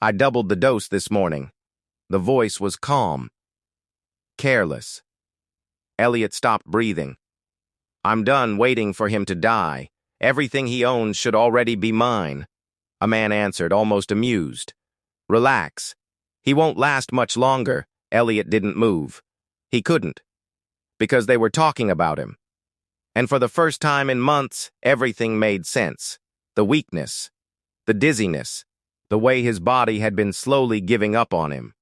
I doubled the dose this morning. The voice was calm, careless. Elliot stopped breathing. I'm done waiting for him to die. Everything he owns should already be mine. A man answered, almost amused. Relax. He won't last much longer. Elliot didn't move. He couldn't. Because they were talking about him. And for the first time in months, everything made sense. The weakness, the dizziness, the way his body had been slowly giving up on him.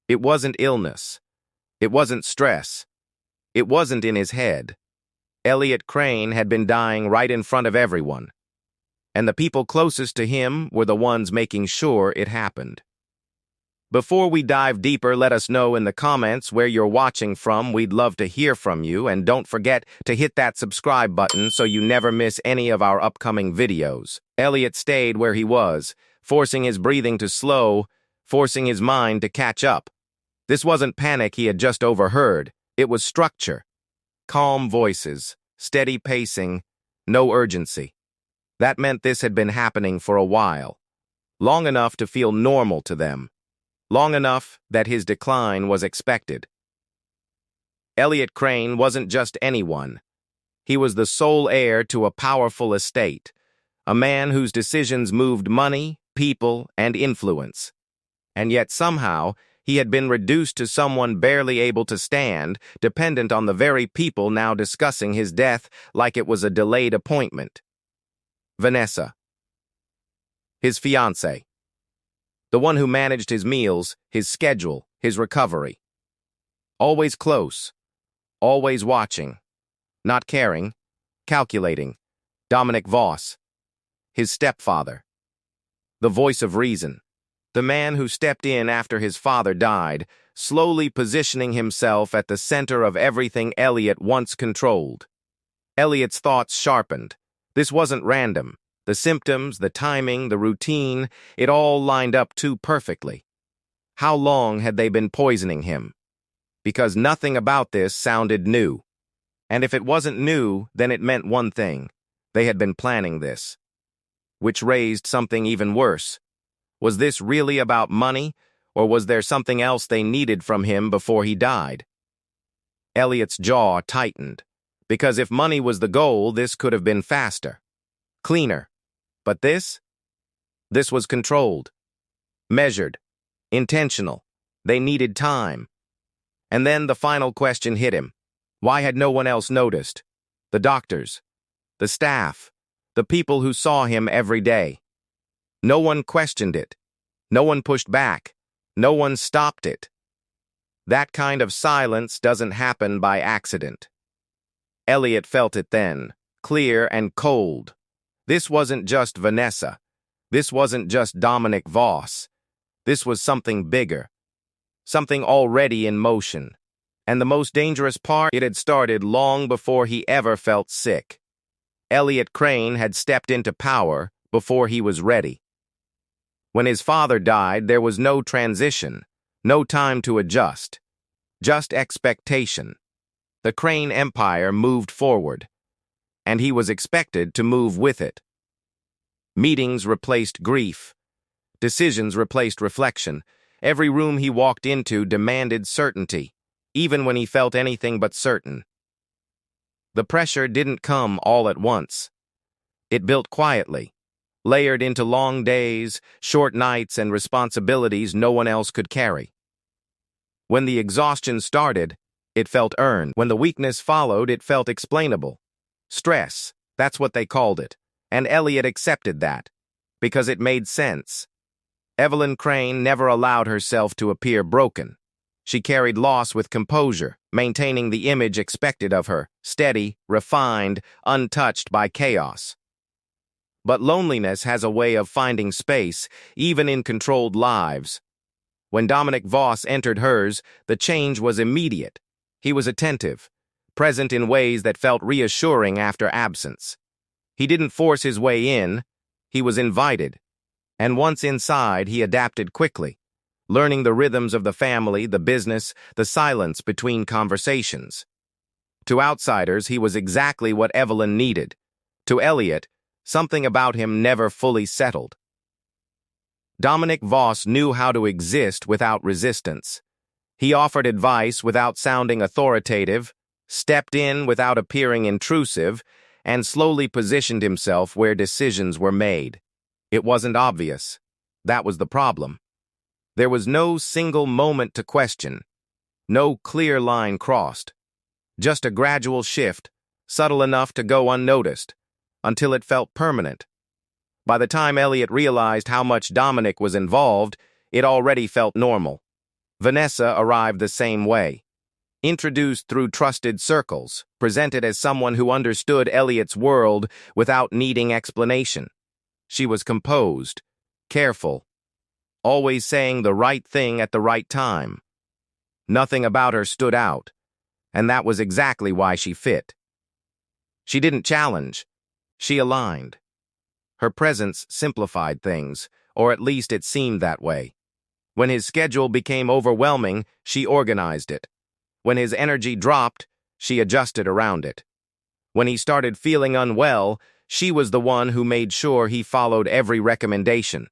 It wasn't illness. It wasn't stress. It wasn't in his head. Elliot Crane had been dying right in front of everyone. And the people closest to him were the ones making sure it happened. Before we dive deeper, let us know in the comments where you're watching from. We'd love to hear from you, and don't forget to hit that subscribe button so you never miss any of our upcoming videos. Elliot stayed where he was, forcing his breathing to slow, forcing his mind to catch up. This wasn't panic he had just overheard. It was structure. Calm voices, steady pacing, no urgency. That meant this had been happening for a while. Long enough to feel normal to them. Long enough that his decline was expected. Elliot Crane wasn't just anyone. He was the sole heir to a powerful estate, a man whose decisions moved money, people, and influence. And yet somehow, he had been reduced to someone barely able to stand, dependent on the very people now discussing his death like it was a delayed appointment. Vanessa. His fiancée. The one who managed his meals, his schedule, his recovery. Always close, always watching, not caring, calculating. Dominic Voss. His stepfather. The voice of reason. The man who stepped in after his father died, slowly positioning himself at the center of everything Elliot once controlled. Elliot's thoughts sharpened. This wasn't random. The symptoms, the timing, the routine, it all lined up too perfectly. How long had they been poisoning him? Because nothing about this sounded new. And if it wasn't new, then it meant one thing. They had been planning this. Which raised something even worse. Was this really about money, or was there something else they needed from him before he died? Elliot's jaw tightened. Because if money was the goal, this could have been faster. Cleaner. But this was controlled, measured, intentional. They needed time. And then the final question hit him. Why had no one else noticed? The doctors, the staff, the people who saw him every day. No one questioned it. No one pushed back. No one stopped it. That kind of silence doesn't happen by accident. Elliot felt it then, clear and cold. This wasn't just Vanessa. This wasn't just Dominic Voss. This was something bigger. Something already in motion. And the most dangerous part, it had started long before he ever felt sick. Elliot Crane had stepped into power before he was ready. When his father died, there was no transition, no time to adjust. Just expectation. The Crane empire moved forward. And he was expected to move with it. Meetings replaced grief. Decisions replaced reflection. Every room he walked into demanded certainty, even when he felt anything but certain. The pressure didn't come all at once. It built quietly, layered into long days, short nights, and responsibilities no one else could carry. When the exhaustion started, it felt earned. When the weakness followed, it felt explainable. Stress, that's what they called it, and Elliot accepted that, because it made sense. Evelyn Crane never allowed herself to appear broken. She carried loss with composure, maintaining the image expected of her, steady, refined, untouched by chaos. But loneliness has a way of finding space, even in controlled lives. When Dominic Voss entered hers, the change was immediate. He was attentive, present in ways that felt reassuring after absence. He didn't force his way in, he was invited. And once inside, he adapted quickly, learning the rhythms of the family, the business, the silence between conversations. To outsiders, he was exactly what Evelyn needed. To Elliot, something about him never fully settled. Dominic Voss knew how to exist without resistance. He offered advice without sounding authoritative, stepped in without appearing intrusive, and slowly positioned himself where decisions were made. It wasn't obvious. That was the problem. There was no single moment to question, no clear line crossed. Just a gradual shift, subtle enough to go unnoticed, until it felt permanent. By the time Elliot realized how much Dominic was involved, it already felt normal. Vanessa arrived the same way. Introduced through trusted circles, presented as someone who understood Elliot's world without needing explanation. She was composed, careful, always saying the right thing at the right time. Nothing about her stood out, and that was exactly why she fit. She didn't challenge, she aligned. Her presence simplified things, or at least it seemed that way. When his schedule became overwhelming, she organized it. When his energy dropped, she adjusted around it. When he started feeling unwell, she was the one who made sure he followed every recommendation.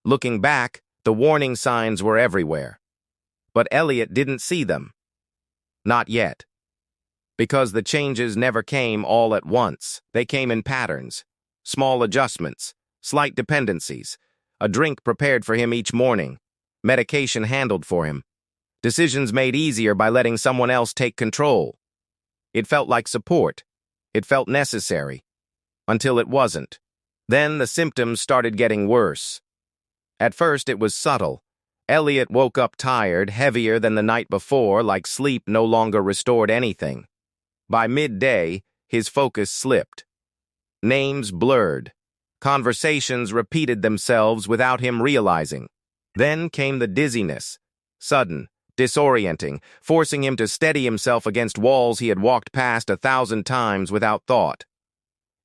Looking back, the warning signs were everywhere. But Elliot didn't see them. Not yet. Because the changes never came all at once. They came in patterns. Small adjustments, slight dependencies, a drink prepared for him each morning, medication handled for him, decisions made easier by letting someone else take control. It felt like support. It felt necessary. Until it wasn't. Then the symptoms started getting worse. At first it was subtle. Elliot woke up tired, heavier than the night before, like sleep no longer restored anything. By midday, his focus slipped. Names blurred. Conversations repeated themselves without him realizing. Then came the dizziness, sudden, disorienting, forcing him to steady himself against walls he had walked past 1,000 times without thought.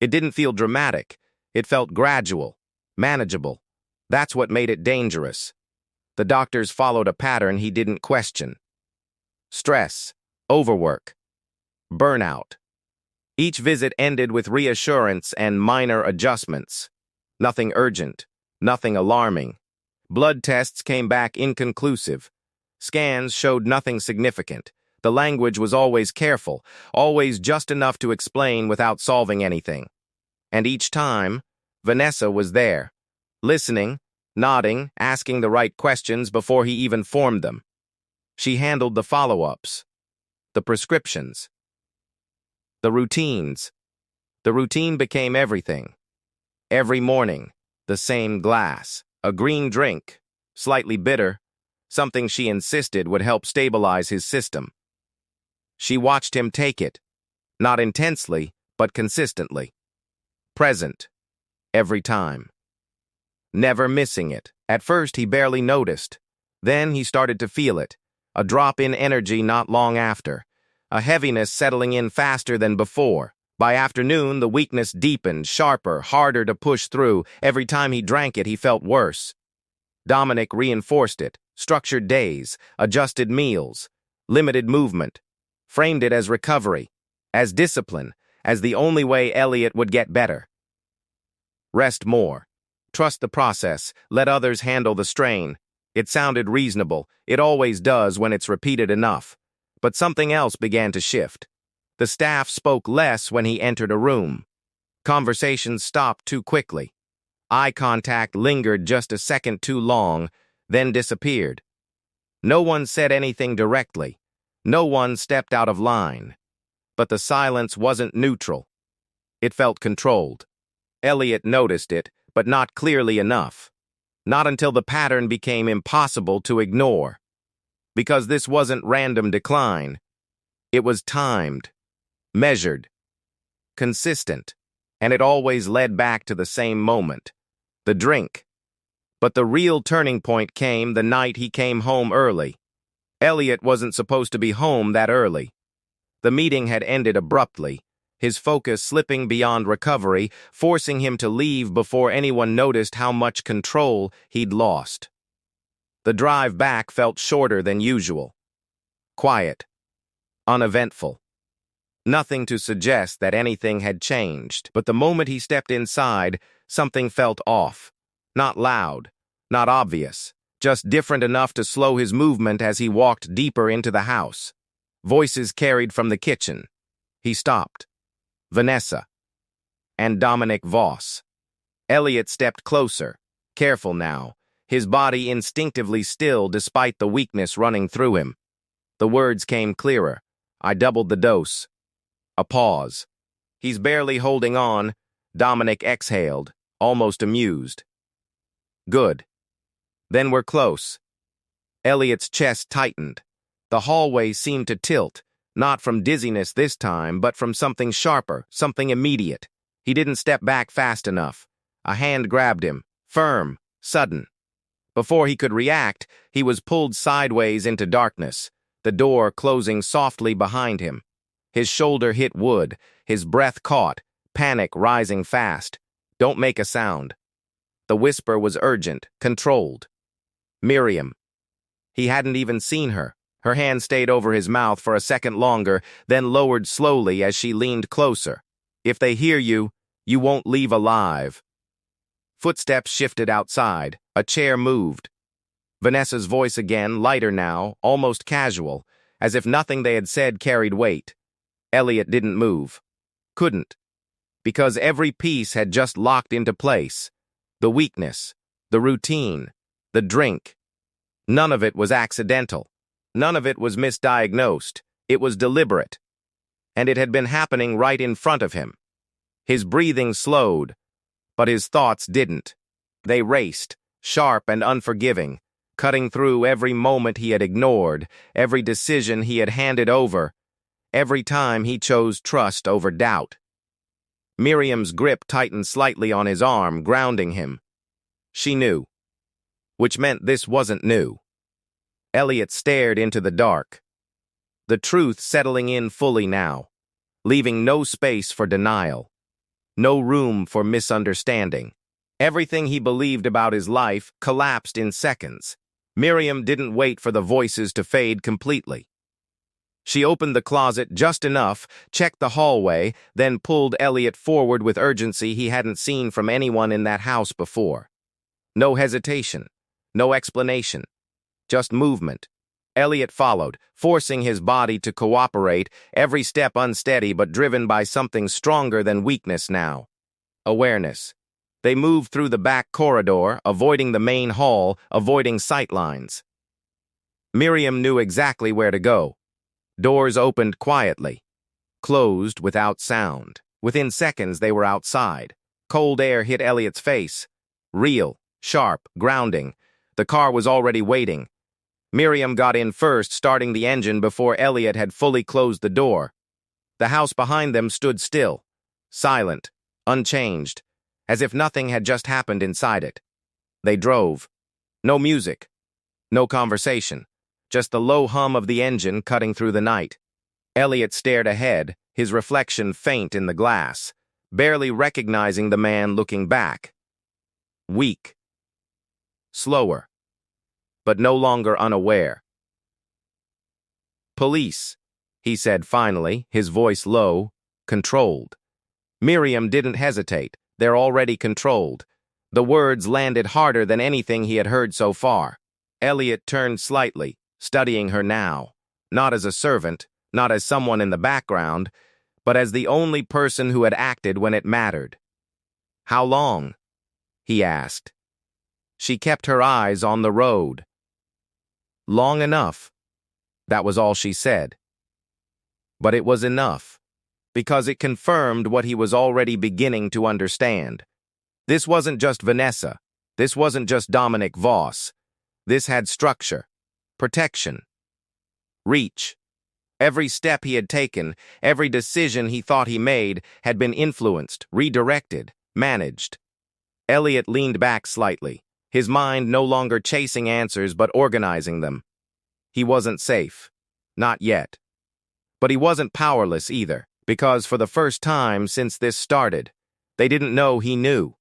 It didn't feel dramatic. It felt gradual, manageable. That's what made it dangerous. The doctors followed a pattern he didn't question. Stress, overwork, burnout. Each visit ended with reassurance and minor adjustments. Nothing urgent, nothing alarming. Blood tests came back inconclusive. Scans showed nothing significant. The language was always careful, always just enough to explain without solving anything. And each time, Vanessa was there, listening, nodding, asking the right questions before he even formed them. She handled the follow-ups, the prescriptions, the routines. The routine became everything. Every morning, the same glass, a green drink, slightly bitter, something she insisted would help stabilize his system. She watched him take it, not intensely, but consistently. Present, every time. Never missing it. At first, he barely noticed. Then he started to feel it, a drop in energy not long after, a heaviness settling in faster than before. By afternoon, the weakness deepened, sharper, harder to push through. Every time he drank it, he felt worse. Dominic reinforced it, structured days, adjusted meals, limited movement, framed it as recovery, as discipline, as the only way Elliot would get better. Rest more. Trust the process. Let others handle the strain. It sounded reasonable. It always does when it's repeated enough. But something else began to shift. The staff spoke less when he entered a room. Conversations stopped too quickly. Eye contact lingered just a second too long, then disappeared. No one said anything directly. No one stepped out of line. But the silence wasn't neutral. It felt controlled. Elliot noticed it, but not clearly enough. Not until the pattern became impossible to ignore. Because this wasn't random decline. It was timed, measured, consistent, and it always led back to the same moment, the drink. But the real turning point came the night he came home early. Elliot wasn't supposed to be home that early. The meeting had ended abruptly, his focus slipping beyond recovery, forcing him to leave before anyone noticed how much control he'd lost. The drive back felt shorter than usual. Quiet. Uneventful. Nothing to suggest that anything had changed, but the moment he stepped inside, something felt off. Not loud, Not obvious, just different enough to slow his movement as he walked deeper into the house. Voices carried from the kitchen. He stopped. Vanessa. And Dominic Voss. Elliot stepped closer, careful now, his body instinctively still despite the weakness running through him. The words came clearer. I doubled the dose. A pause. He's barely holding on. Dominic exhaled, almost amused. Good. Then we're close. Elliot's chest tightened. The hallway seemed to tilt, not from dizziness this time, but from something sharper, something immediate. He didn't step back fast enough. A hand grabbed him, firm, sudden. Before he could react, he was pulled sideways into darkness, the door closing softly behind him. His shoulder hit wood, his breath caught, panic rising fast. Don't make a sound. The whisper was urgent, controlled. Miriam. He hadn't even seen her. Her hand stayed over his mouth for a second longer, then lowered slowly as she leaned closer. If they hear you, you won't leave alive. Footsteps shifted outside. A chair moved. Vanessa's voice again, lighter now, almost casual, as if nothing they had said carried weight. Elliot didn't move. Couldn't. Because every piece had just locked into place. The weakness, the routine, the drink. None of it was accidental. None of it was misdiagnosed. It was deliberate. And it had been happening right in front of him. His breathing slowed, but his thoughts didn't. They raced, sharp and unforgiving, cutting through every moment he had ignored, every decision he had handed over, every time he chose trust over doubt. Miriam's grip tightened slightly on his arm, grounding him. She knew. Which meant this wasn't new. Elliot stared into the dark. The truth settling in fully now, leaving no space for denial, no room for misunderstanding. Everything he believed about his life collapsed in seconds. Miriam didn't wait for the voices to fade completely. She opened the closet just enough, checked the hallway, then pulled Elliot forward with urgency he hadn't seen from anyone in that house before. No hesitation, no explanation, just movement. Elliot followed, forcing his body to cooperate, every step unsteady but driven by something stronger than weakness now. Awareness. They moved through the back corridor, avoiding the main hall, avoiding sightlines. Miriam knew exactly where to go. Doors opened quietly, closed without sound. Within seconds, they were outside. Cold air hit Elliot's face. Real, sharp, grounding. The car was already waiting. Miriam got in first, starting the engine before Elliot had fully closed the door. The house behind them stood still, silent, unchanged, as if nothing had just happened inside it. They drove. No music, no conversation, just the low hum of the engine cutting through the night. Elliot stared ahead, his reflection faint in the glass, barely recognizing the man looking back. Weak. Slower. But no longer unaware. Police, he said finally, his voice low, controlled. Miriam didn't hesitate. They're already controlled. The words landed harder than anything he had heard so far. Elliot turned slightly, studying her now, not as a servant, not as someone in the background, but as the only person who had acted when it mattered. How long? He asked. She kept her eyes on the road. Long enough. That was all she said. But it was enough, because it confirmed what he was already beginning to understand. This wasn't just Vanessa. This wasn't just Dominic Voss. This had structure, protection, reach. Every step he had taken, every decision he thought he made, had been influenced, redirected, managed. Elliot leaned back slightly, his mind no longer chasing answers but organizing them. He wasn't safe. Not yet. But he wasn't powerless either, because for the first time since this started, they didn't know he knew.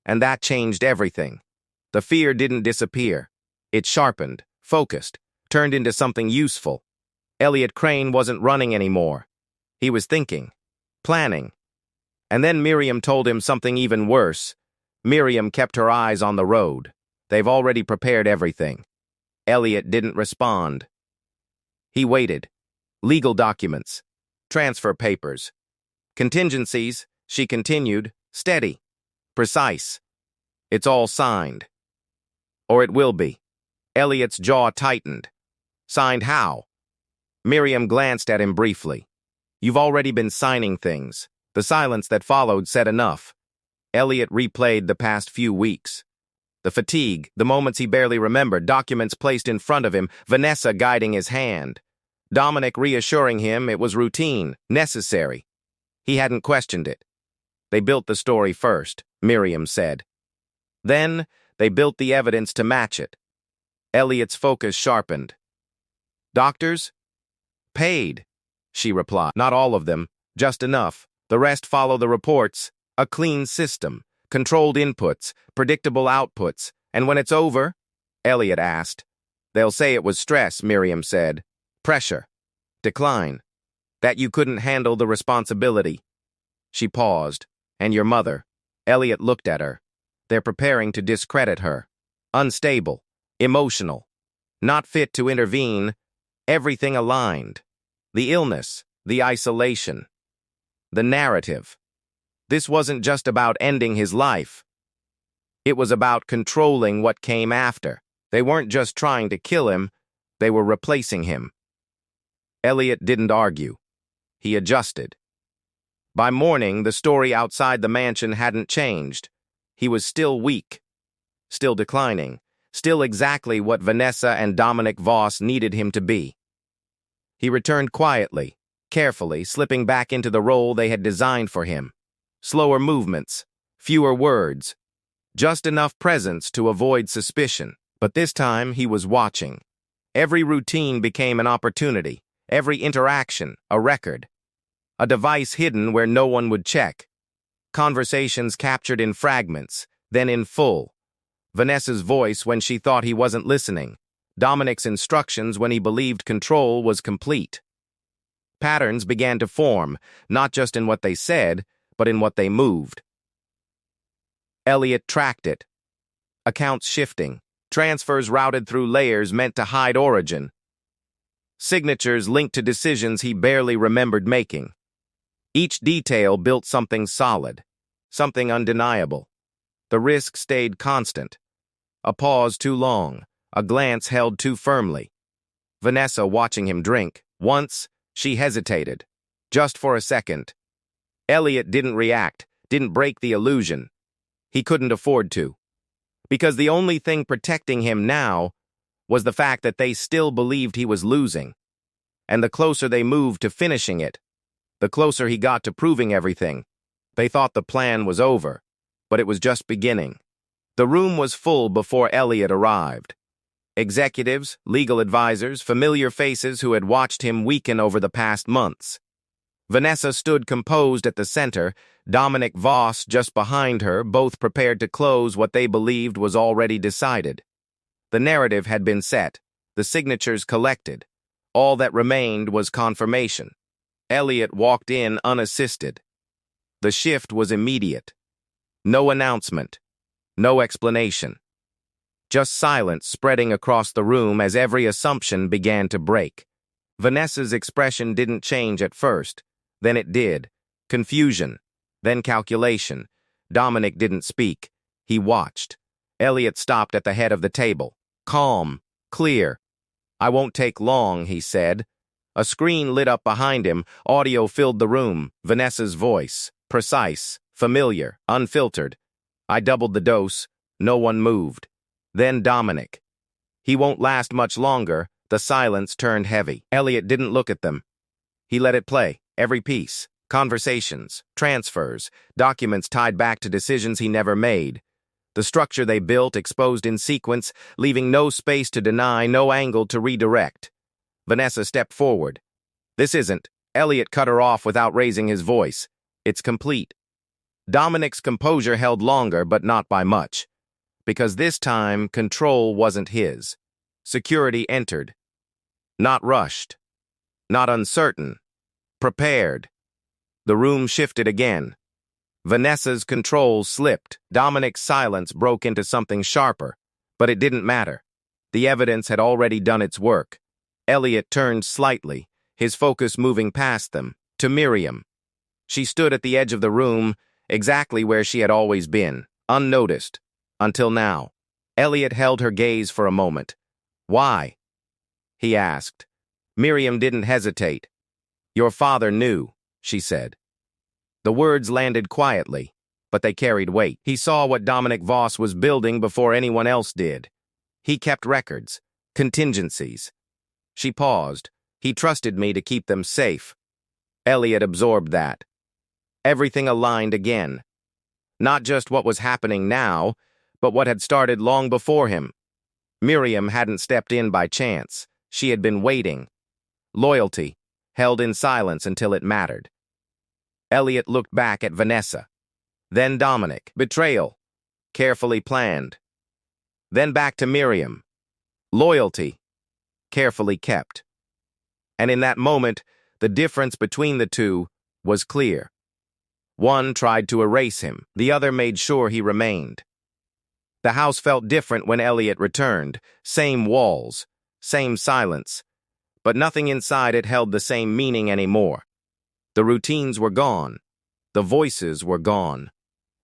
And that changed everything. The fear didn't disappear. It sharpened, focused, turned into something useful. Elliot Crane wasn't running anymore. He was thinking, planning. And then Miriam told him something even worse. Miriam kept her eyes on the road, They've already prepared everything. Elliot didn't respond. He waited. Legal documents. Transfer papers. Contingencies, she continued, steady. Precise. It's all signed. Or it will be. Elliot's jaw tightened. Signed how? Miriam glanced at him briefly. You've already been signing things. The silence that followed said enough. Elliot replayed the past few weeks. The fatigue, the moments he barely remembered, documents placed in front of him, Vanessa guiding his hand. Dominic reassuring him it was routine, necessary. He hadn't questioned it. They built the story first, Miriam said. Then, they built the evidence to match it. Elliot's focus sharpened. Doctors? Paid, she replied. Not all of them, just enough. The rest follow the reports. A clean system, controlled inputs, predictable outputs. And when it's over? Elliot asked. They'll say it was stress, Miriam said. Pressure. Decline. That you couldn't handle the responsibility. She paused. And your mother? Elliot looked at her. They're preparing to discredit her. Unstable. Emotional. Not fit to intervene. Everything aligned. The illness. The isolation. The narrative. This wasn't just about ending his life. It was about controlling what came after. They weren't just trying to kill him, they were replacing him. Elliot didn't argue. He adjusted. By morning, the story outside the mansion hadn't changed. He was still weak, still declining, still exactly what Vanessa and Dominic Voss needed him to be. He returned quietly, carefully, slipping back into the role they had designed for him. Slower movements, fewer words, just enough presence to avoid suspicion. But this time, he was watching. Every routine became an opportunity, every interaction a record. A device hidden where no one would check. Conversations captured in fragments, then in full. Vanessa's voice when she thought he wasn't listening. Dominic's instructions when he believed control was complete. Patterns began to form, not just in what they said, but in what they moved. Elliot tracked it. Accounts shifting, transfers routed through layers meant to hide origin. Signatures linked to decisions he barely remembered making. Each detail built something solid, something undeniable. The risk stayed constant. A pause too long, a glance held too firmly. Vanessa watching him drink. Once, she hesitated. Just for a second. Elliot didn't react, didn't break the illusion. He couldn't afford to. Because the only thing protecting him now was the fact that they still believed he was losing. And the closer they moved to finishing it, the closer he got to proving everything. They thought the plan was over, but it was just beginning. The room was full before Elliot arrived. Executives, legal advisors, familiar faces who had watched him weaken over the past months. Vanessa stood composed at the center, Dominic Voss just behind her, both prepared to close what they believed was already decided. The narrative had been set, the signatures collected. All that remained was confirmation. Elliot walked in unassisted. The shift was immediate. No announcement, no explanation. Just silence spreading across the room as every assumption began to break. Vanessa's expression didn't change at first. Then it did. Confusion. Then calculation. Dominic didn't speak. He watched. Elliot stopped at the head of the table. Calm. Clear. I won't take long, he said. A screen lit up behind him. Audio filled the room. Vanessa's voice. Precise. Familiar. Unfiltered. I doubled the dose. No one moved. Then Dominic. He won't last much longer. The silence turned heavy. Elliot didn't look at them. He let it play. Every piece. Conversations. Transfers. Documents tied back to decisions he never made. The structure they built exposed in sequence, leaving no space to deny, no angle to redirect. Vanessa stepped forward. This isn't. Elliot cut her off without raising his voice. It's complete. Dominic's composure held longer, but not by much. Because this time, control wasn't his. Security entered. Not rushed. Not uncertain. Prepared. The room shifted again. Vanessa's control slipped. Dominic's silence broke into something sharper. But it didn't matter. The evidence had already done its work. Elliot turned slightly, his focus moving past them, to Miriam. She stood at the edge of the room, exactly where she had always been, unnoticed. Until now. Elliot held her gaze for a moment. "Why?" he asked. Miriam didn't hesitate. "Your father knew," she said. The words landed quietly, but they carried weight. He saw what Dominic Voss was building before anyone else did. He kept records, contingencies. She paused. "He trusted me to keep them safe." Elliot absorbed that. Everything aligned again. Not just what was happening now, but what had started long before him. Miriam hadn't stepped in by chance. She had been waiting. Loyalty, held in silence until it mattered. Elliot looked back at Vanessa. Then Dominic. Betrayal. Carefully planned. Then back to Miriam. Loyalty. Carefully kept. And in that moment, the difference between the two was clear. One tried to erase him, the other made sure he remained. The house felt different when Elliot returned. Same walls, same silence. But nothing inside it held the same meaning anymore. The routines were gone. The voices were gone.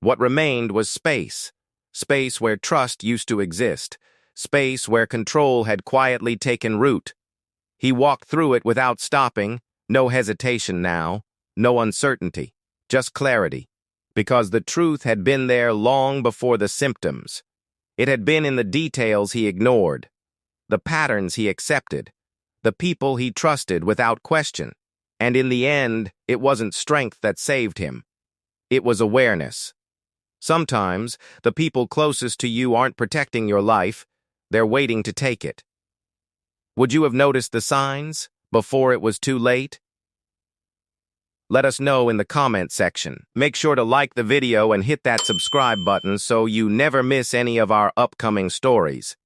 What remained was space. Space where trust used to exist. Space where control had quietly taken root. He walked through it without stopping. No hesitation now. No uncertainty. Just clarity. Because the truth had been there long before the symptoms. It had been in the details he ignored. The patterns he accepted. The people he trusted without question. And in the end, it wasn't strength that saved him. It was awareness. Sometimes, the people closest to you aren't protecting your life, they're waiting to take it. Would you have noticed the signs before it was too late? Let us know in the comment section. Make sure to like the video and hit that subscribe button so you never miss any of our upcoming stories.